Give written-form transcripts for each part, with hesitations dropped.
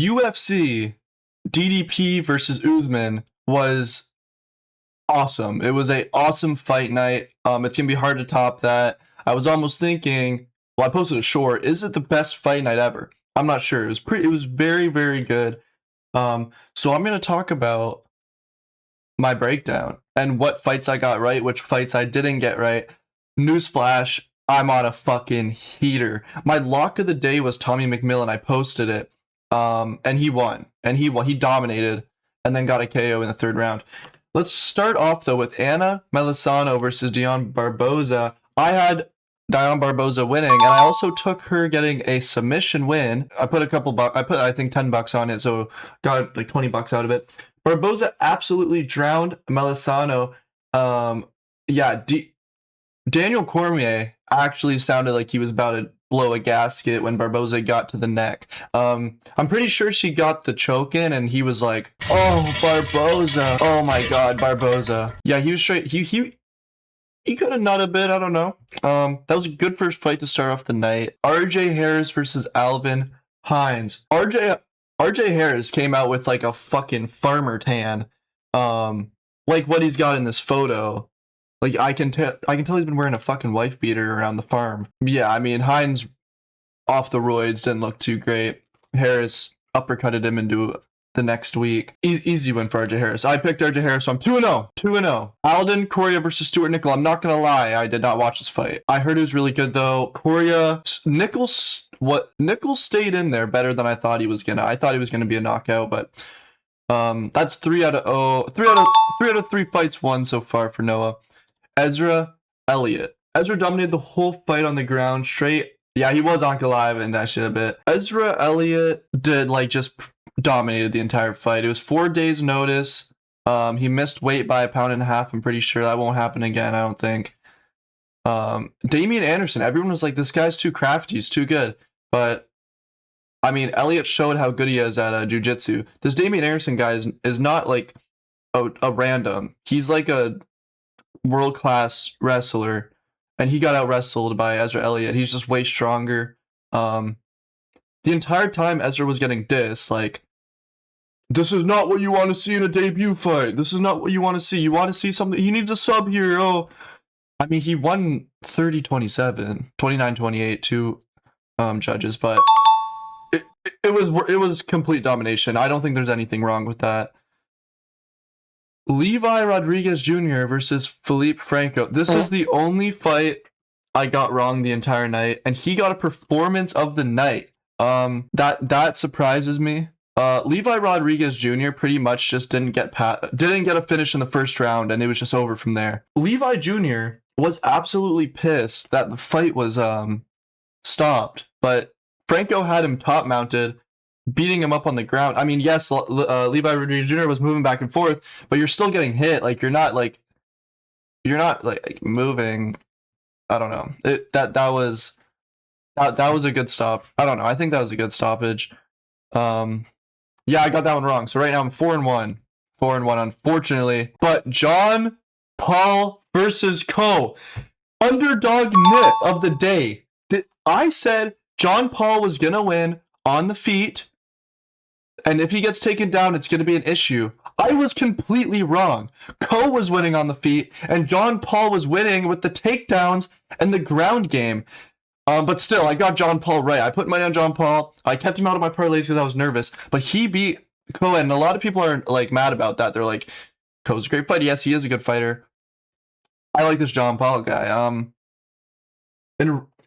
UFC DDP versus Usman was awesome. It was a awesome fight night. It's gonna be hard to top that. I was almost thinking, well, I posted a short. Is it the best fight night ever? I'm not sure. It was very, very good. So I'm gonna talk about my breakdown and what fights I got right, which fights I didn't get right. Newsflash, I'm on a fucking heater. My lock of the day was Tommy McMillan. I posted it. And he won. And he won. He dominated and then got a KO in the third round. Let's start off though with Anna Melisano versus Dion Barboza. I had Dion Barboza winning, and I also took her getting a submission win. I put a couple bucks. I put I think $10 on it, so got like $20 out of it. Barboza absolutely drowned Melisano. Yeah, Daniel Cormier actually sounded like he was about to blow a gasket when Barboza got to the neck. I'm pretty sure she got the choke in, and he was like, "Oh, Barboza! Oh my God, Barboza!" Yeah, he was straight. He could have nut a bit. I don't know. That was a good first fight to start off the night. RJ Harris versus Alvin Hines. RJ Harris came out with like a fucking farmer tan, like what he's got in this photo. Like I can tell he's been wearing a fucking wife beater around the farm. Yeah, I mean Hines off the roids didn't look too great. Harris uppercutted him into the next week. Easy win for RJ Harris. I picked RJ Harris, so I'm 2-0. 2-0. Alden Correa versus Stuart Nickel. I'm not gonna lie, I did not watch this fight. I heard it was really good though. Nichols stayed in there better than I thought he was gonna. I thought he was gonna be a knockout, but that's 3 out of 3 fights won so far for Noah. Ezra Elliott. Ezra dominated the whole fight on the ground straight. Yeah, he was Uncle Live and that shit a bit. Ezra Elliott did like just dominated the entire fight. It was 4 days notice. He missed weight by 1.5 pounds. I'm pretty sure that won't happen again. I don't think. Damian Anderson. Everyone was like, this guy's too crafty. He's too good. But I mean, Elliott showed how good he is at jiu-jitsu. This Damian Anderson guy is not like a random. He's like a world-class wrestler, and he got out-wrestled by Ezra Elliott. He's just way stronger. The entire time Ezra was getting dissed, like, this is not what you want to see in a debut fight. This is not what you want to see. You want to see something. He needs a sub here. Oh, I mean, he won 30-27, 29-28 to judges, but it was complete domination. I don't think there's anything wrong with that. Levi Rodriguez Jr. versus Felipe Franco. This is the only fight I got wrong the entire night, and he got a performance of the night. That surprises me. Levi Rodriguez Jr. pretty much just didn't get a finish in the first round, and it was just over from there. Levi Jr. was absolutely pissed that the fight was stopped, but Franco had him top mounted, beating him up on the ground. I mean, yes, Levi Rodriguez Jr. was moving back and forth, but you're still getting hit. Like you're not moving. I don't know. That was a good stop. I don't know. I think that was a good stoppage. Yeah, I got that one wrong. So right now I'm 4-1. 4-1, unfortunately. But John Paul versus Co. Underdog nip of the day. I said John Paul was gonna win on the feet, and if he gets taken down, it's gonna be an issue. I was completely wrong. Co was winning on the feet, and John Paul was winning with the takedowns and the ground game. But still, I got John Paul right. I put money on John Paul. I kept him out of my parlays because I was nervous. But he beat Co, and a lot of people are like mad about that. They're like, Co's a great fighter. Yes, he is a good fighter. I like this John Paul guy.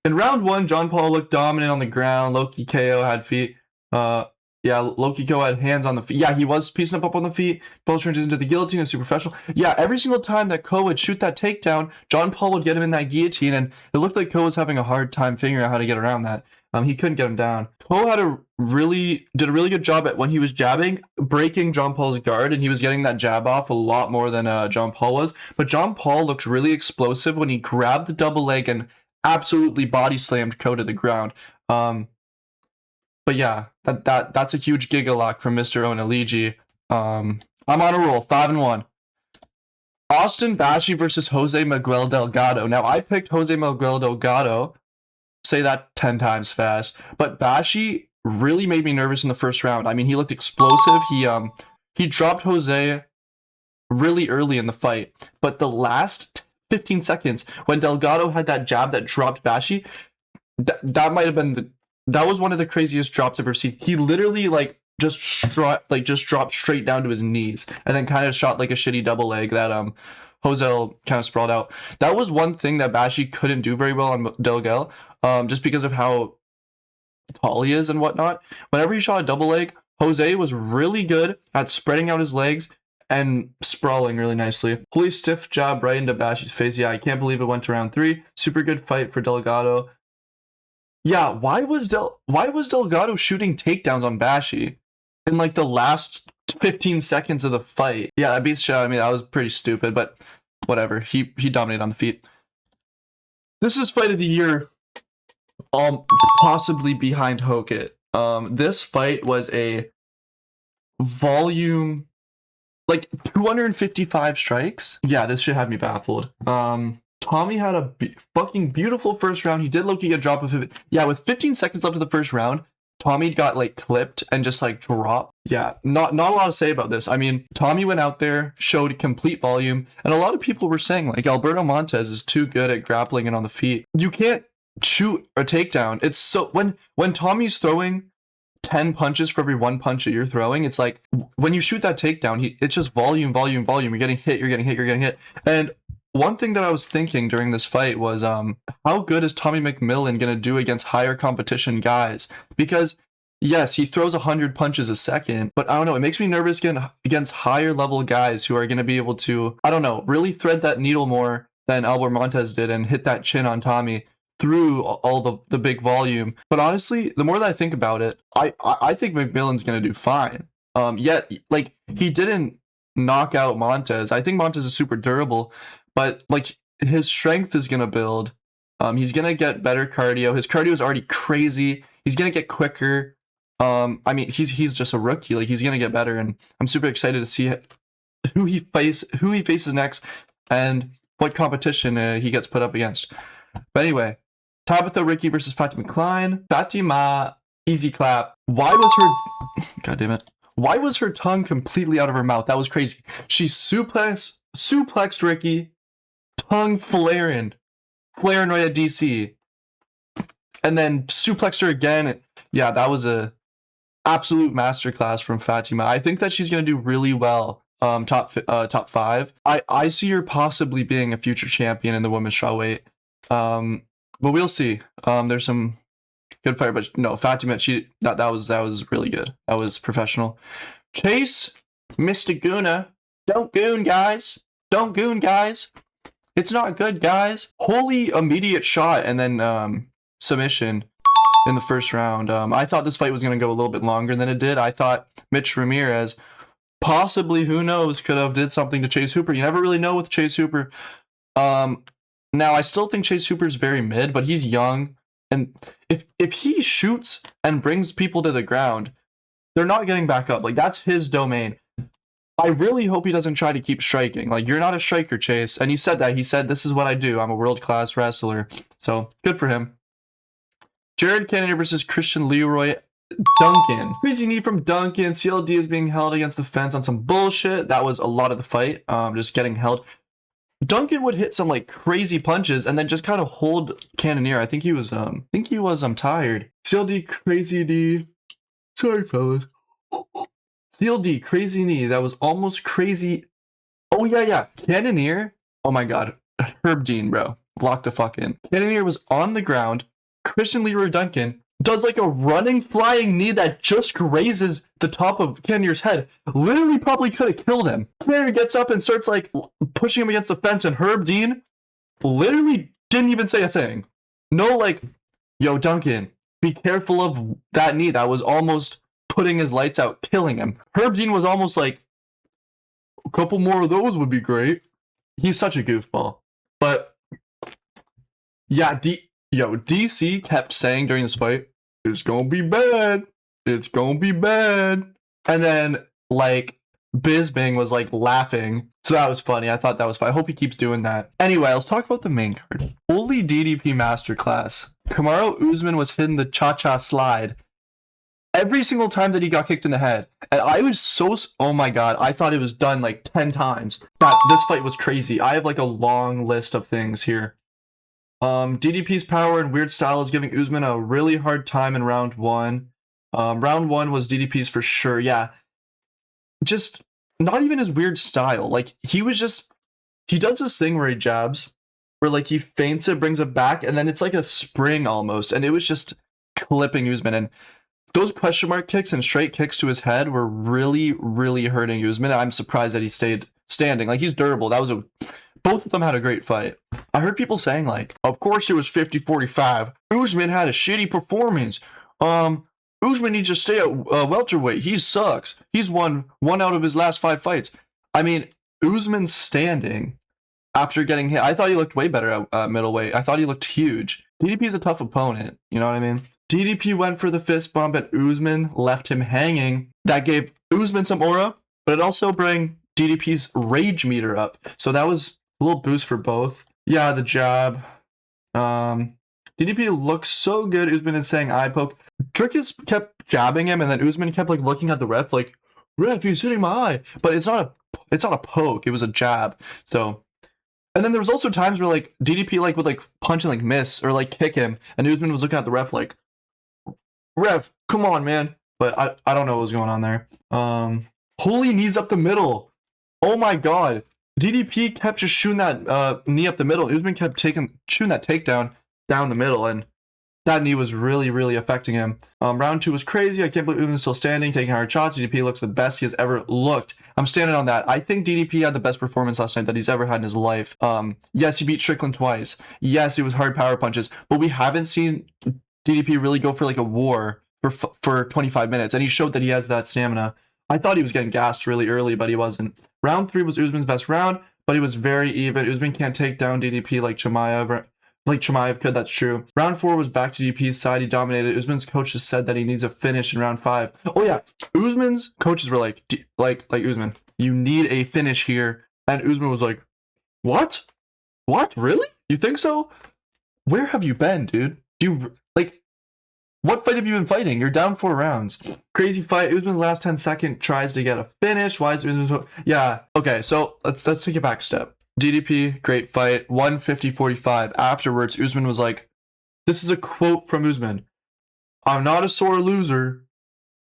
In round 1, John Paul looked dominant on the ground. Loki KO had feet. Yeah, Loki KO had hands on the feet. Yeah, he was piecing up on the feet. Both transitions into the guillotine and super professional. Yeah, every single time that Co would shoot that takedown, John Paul would get him in that guillotine, and it looked like Co was having a hard time figuring out how to get around that. He couldn't get him down. Co did a really good job at when he was jabbing, breaking John Paul's guard, and he was getting that jab off a lot more than John Paul was. But John Paul looked really explosive when he grabbed the double leg and absolutely body slammed Co to the ground. But yeah, that's a huge gigalock from Mr. Onaliji. I'm on a roll, 5-1. Austin Bashi versus Jose Miguel Delgado. Now, I picked Jose Miguel Delgado. Say that 10 times fast. But Bashi really made me nervous in the first round. I mean, he looked explosive. He dropped Jose really early in the fight, but the last 15 seconds when Delgado had that jab that dropped Bashi, that might have been that was one of the craziest drops I've ever seen. He literally just dropped straight down to his knees and then kind of shot like a shitty double leg that Jose kind of sprawled out. That was one thing that Bashi couldn't do very well on Delgado, just because of how tall he is and whatnot. Whenever he shot a double leg, Jose was really good at spreading out his legs and sprawling really nicely. Holy stiff jab right into Bashi's face. Yeah, I can't believe it went to round 3. Super good fight for Delgado. Yeah, why was Delgado shooting takedowns on Bashi in like the last 15 seconds of the fight? Yeah, that beats shit out of me. That was pretty stupid, but whatever. He dominated on the feet. This is fight of the year, possibly behind Hokit. This fight was a volume, like 255 strikes. Yeah, this shit had me baffled. Tommy had a fucking beautiful first round. He did low-key get a drop of it. Yeah, with 15 seconds left of the first round, Tommy got like clipped and just like dropped. Yeah, not a lot to say about this. I mean, Tommy went out there, showed complete volume, and a lot of people were saying like Alberto Montez is too good at grappling and on the feet. You can't shoot a takedown. It's so when Tommy's throwing 10 punches for every 1 punch that you're throwing, it's like when you shoot that takedown, it's just volume. You're getting hit. And one thing that I was thinking during this fight was, how good is Tommy McMillan going to do against higher competition guys? Because, yes, he throws 100 punches a second, but I don't know, it makes me nervous against higher level guys who are going to be able to, I don't know, really thread that needle more than Albert Montez did and hit that chin on Tommy through all the big volume. But honestly, the more that I think about it, I think McMillan's going to do fine. Yet, like, he didn't knock out Montez. I think Montez is super durable, but like his strength is gonna build. He's gonna get better cardio. His cardio is already crazy. He's gonna get quicker. I mean, he's just a rookie. Like, he's gonna get better, and I'm super excited to see who he faces next, and what competition he gets put up against. But anyway, Tabitha Ricci versus Fatima Klein. Fatima, easy clap. Why was her? God damn it. Why was her tongue completely out of her mouth? That was crazy. She suplexed Ricci. Tongue flaring right at DC, and then suplexed her again. Yeah, that was a absolute masterclass from Fatima. I think that she's gonna do really well. Top 5. I see her possibly being a future champion in the women's strawweight. But we'll see. There's some good fight, but no, Fatima, that was really good. That was professional. Chase, Mr. Guna, don't goon, guys. It's not good, guys. Holy immediate shot and then submission in the first round. I thought this fight was going to go a little bit longer than it did. I thought Mitch Ramirez possibly, who knows, could have did something to Chase Hooper. You never really know with Chase Hooper. Now, I still think Chase Hooper's very mid, but he's young. And if he shoots and brings people to the ground, they're not getting back up. Like, that's his domain. I really hope he doesn't try to keep striking. Like, you're not a striker, Chase. And he said that. He said, this is what I do. I'm a world-class wrestler. So, good for him. Jared Cannonier versus Christian Leroy Duncan. Crazy knee from Duncan. CLD is being held against the fence on some bullshit. That was a lot of the fight. Just getting held. Duncan would hit some, like, crazy punches and then just kind of hold Cannonier. I think he was tired. CLD, crazy knee. Sorry, fellas. CLD, crazy knee. That was almost crazy. Oh, yeah. Cannonier. Oh, my God. Herb Dean, bro. Lock the fuck in. Cannonier was on the ground. Christian Leroy Duncan does like a running, flying knee that just grazes the top of Cannonier's head. Literally probably could have killed him. Cannonier gets up and starts like pushing him against the fence, and Herb Dean literally didn't even say a thing. No, like, yo, Duncan, be careful of that knee. That was almost putting his lights out, killing him. Herb Dean was almost like, a couple more of those would be great. He's such a goofball. But yeah, DC kept saying during this fight, it's gonna be bad. It's gonna be bad. And then like Bisbing was like laughing. So that was funny. I thought that was fun. I hope he keeps doing that. Anyway, let's talk about the main card. Holy DDP masterclass. Kamaru Usman was hitting the cha-cha slide. every single time that he got kicked in the head. And I was so, oh my God, I thought it was done like 10 times. That this fight was crazy. I have like a long list of things here. DDP's power and weird style is giving Usman a really hard time in round one. Round one was DDP's for sure. Yeah. Just not even his weird style. Like he does this thing where he jabs, where like he feints it, brings it back, and then it's like a spring almost. And it was just clipping Usman. And those question mark kicks and straight kicks to his head were really, really hurting Usman. I'm surprised that he stayed standing. Like he's durable. Both of them had a great fight. I heard people saying like, of course it was 50-45. Usman had a shitty performance. Usman needs to stay at welterweight. He sucks. He's won 1 out of his last 5 fights. I mean, Usman's standing after getting hit. I thought he looked way better at middleweight. I thought he looked huge. DDP's a tough opponent. You know what I mean? DDP went for the fist bump and Usman left him hanging. That gave Usman some aura, but it also bring DDP's rage meter up. So that was a little boost for both. Yeah, the jab. DDP looks so good. Usman is saying eye poke. Trickus kept jabbing him, and then Usman kept like looking at the ref, like, ref, he's hitting my eye. But it's not a poke. It was a jab. So, and then there was also times where like DDP like would like punch and like miss or like kick him, and Usman was looking at the ref like, ref, come on, man. But I don't know what was going on there. Holy knees up the middle. Oh my God. DDP kept just shooting that knee up the middle. Usman kept shooting that takedown down the middle, and that knee was really, really affecting him. Round 2 was crazy. I can't believe Usman's still standing, taking hard shots. DDP looks the best he has ever looked. I'm standing on that. I think DDP had the best performance last night that he's ever had in his life. Yes, he beat Strickland twice. Yes, it was hard power punches, but we haven't seen DDP really go for like a war for 25 minutes, and he showed that he has that stamina. I thought he was getting gassed really early, but he wasn't. Round 3 was Usman's best round, but it was very even. Usman can't take down DDP like Chimaev could, that's true. Round 4 was back to DDP's side. He dominated. Usman's coaches said that he needs a finish in round 5. Oh yeah, Usman's coaches were like Usman, you need a finish here. And Usman was like, what? What? Really? You think so? Where have you been, dude? What fight have you been fighting? You're down 4 rounds. Crazy fight. Usman's last 10-second tries to get a finish. Why is Usman so... Yeah. Okay, so let's take a back step. DDP, great fight. 150-45. Afterwards, Usman was like, this is a quote from Usman. I'm not a sore loser,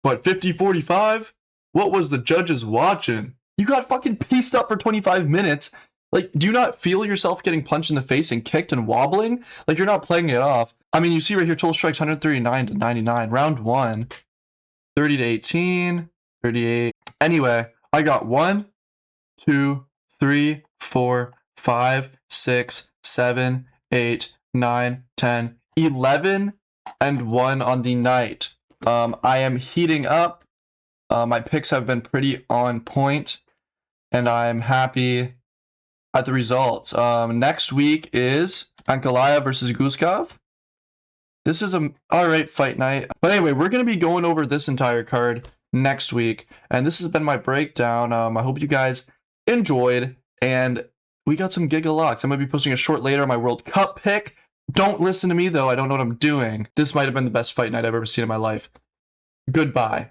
but 50-45? What was the judges watching? You got fucking pieced up for 25 minutes. Like, do you not feel yourself getting punched in the face and kicked and wobbling? Like, you're not playing it off. I mean, you see right here, total strikes 139-99. Round 1, 30-18, 38. Anyway, I got 1, 2, 3, 4, 5, 6, 7, 8, 9, 10, 11, and 1 on the night. I am heating up. My picks have been pretty on point, and I'm happy at the results. Next week is Ankalaev versus Guskov. This is a alright fight night. But anyway, we're going to be going over this entire card next week. And this has been my breakdown. I hope you guys enjoyed. And we got some Giga locks. I'm going to be posting a short later on my World Cup pick. Don't listen to me, though. I don't know what I'm doing. This might have been the best fight night I've ever seen in my life. Goodbye.